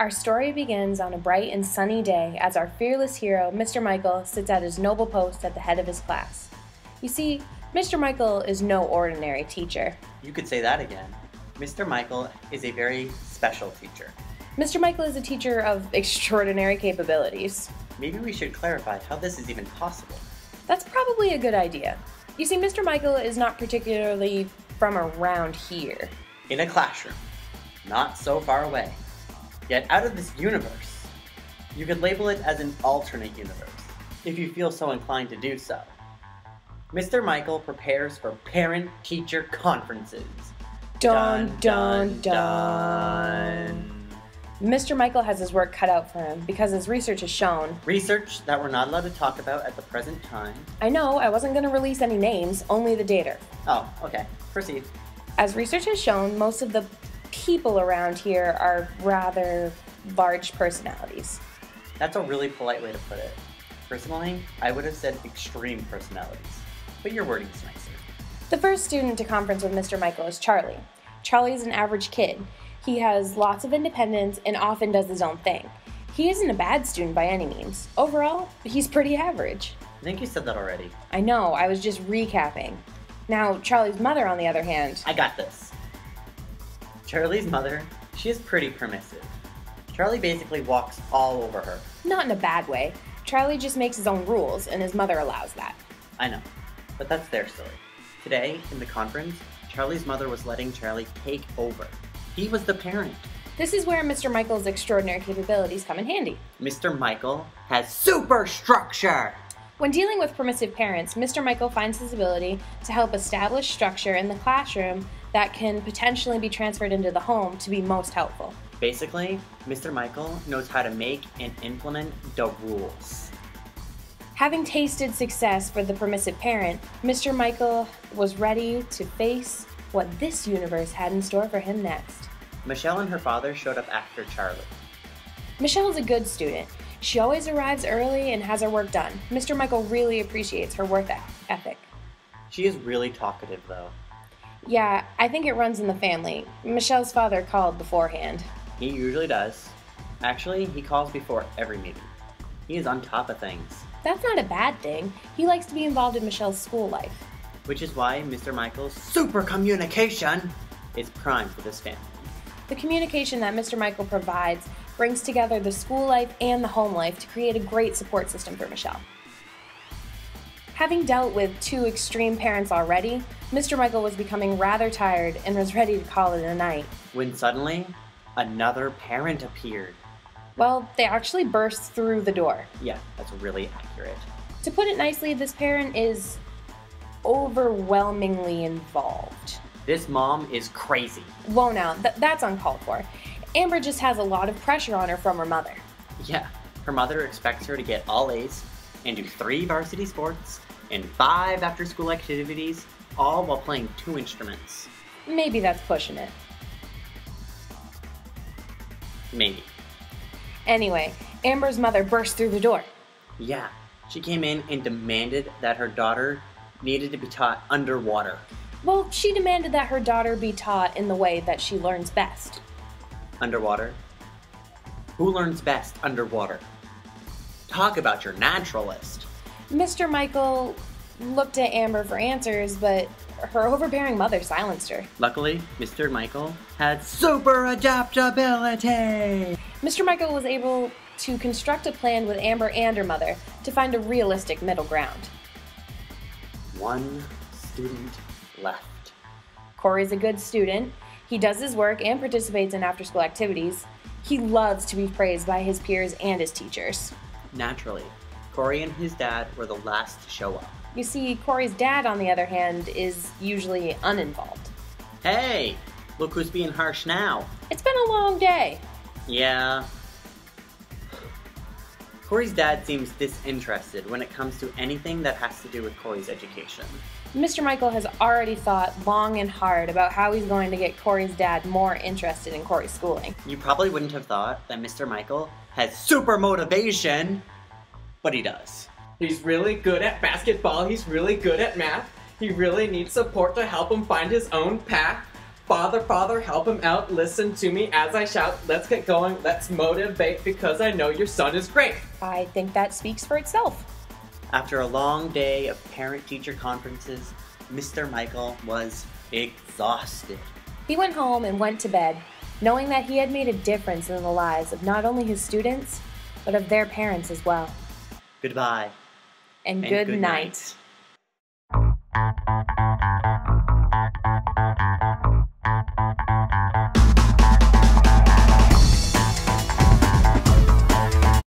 Our story begins on a bright and sunny day as our fearless hero, Mr. Michael, sits at his noble post at the head of his class. You see, Mr. Michael is no ordinary teacher. You could say that again. Mr. Michael is a very special teacher. Mr. Michael is a teacher of extraordinary capabilities. Maybe we should clarify how this is even possible. That's probably a good idea. You see, Mr. Michael is not particularly from around here. In a classroom, not so far away, yet out of this universe. You could label it as an alternate universe, if you feel so inclined to do so. Mr. Michael prepares for parent-teacher conferences. Dun, dun, dun. Mr. Michael has his work cut out for him because his research has shown... Research that we're not allowed to talk about at the present time. I know, I wasn't going to release any names, only the data. Oh, okay. Proceed. As research has shown, most of the people around here are rather large personalities. That's a really polite way to put it. Personally, I would have said extreme personalities, but your wording is nicer. The first student to conference with Mr. Michael is Charlie. Charlie is an average kid. He has lots of independence and often does his own thing. He isn't a bad student by any means. Overall, he's pretty average. I think you said that already. I know, I was just recapping. Now, Charlie's mother, on the other hand... I got this. Charlie's mother, she is pretty permissive. Charlie basically walks all over her. Not in a bad way. Charlie just makes his own rules, and his mother allows that. I know, but that's their story. Today, in the conference, Charlie's mother was letting Charlie take over. He was the parent. This is where Mr. Michael's extraordinary capabilities come in handy. Mr. Michael has superstructure! When dealing with permissive parents, Mr. Michael finds his ability to help establish structure in the classroom that can potentially be transferred into the home to be most helpful. Basically, Mr. Michael knows how to make and implement the rules. Having tasted success for the permissive parent, Mr. Michael was ready to face what this universe had in store for him next. Michelle and her father showed up after Charlie. Michelle is a good student. She always arrives early and has her work done. Mr. Michael really appreciates her work ethic. She is really talkative, though. Yeah, I think it runs in the family. Michelle's father called beforehand. He usually does. Actually, he calls before every meeting. He is on top of things. That's not a bad thing. He likes to be involved in Michelle's school life. Which is why Mr. Michael's super communication is prime for this family. The communication that Mr. Michael provides brings together the school life and the home life to create a great support system for Michelle. Having dealt with two extreme parents already, Mr. Michael was becoming rather tired and was ready to call it a night. When suddenly, another parent appeared. Well, they actually burst through the door. Yeah, that's really accurate. To put it nicely, this parent is overwhelmingly involved. This mom is crazy. Whoa now, that's uncalled for. Amber just has a lot of pressure on her from her mother. Yeah, her mother expects her to get all A's and do 3 varsity sports and 5 after-school activities, all while playing 2 instruments. Maybe that's pushing it. Maybe. Anyway, Amber's mother burst through the door. Yeah, she came in and demanded that her daughter needed to be taught underwater. Well, she demanded that her daughter be taught in the way that she learns best. Underwater? Who learns best underwater? Talk about your naturalist. Mr. Michael looked at Amber for answers, but her overbearing mother silenced her. Luckily, Mr. Michael had super adaptability. Mr. Michael was able to construct a plan with Amber and her mother to find a realistic middle ground. One student left. Corey's a good student. He does his work and participates in after-school activities. He loves to be praised by his peers and his teachers. Naturally, Corey and his dad were the last to show up. You see, Corey's dad, on the other hand, is usually uninvolved. Hey, look who's being harsh now. It's been a long day. Yeah. Corey's dad seems disinterested when it comes to anything that has to do with Corey's education. Mr. Michael has already thought long and hard about how he's going to get Corey's dad more interested in Corey's schooling. You probably wouldn't have thought that Mr. Michael has super motivation, but he does. He's really good at basketball, he's really good at math, he really needs support to help him find his own path. Father, Father, help him out. Listen to me as I shout. Let's get going. Let's motivate because I know your son is great. I think that speaks for itself. After a long day of parent-teacher conferences, Mr. Michael was exhausted. He went home and went to bed, knowing that he had made a difference in the lives of not only his students, but of their parents as well. Goodbye. And good night.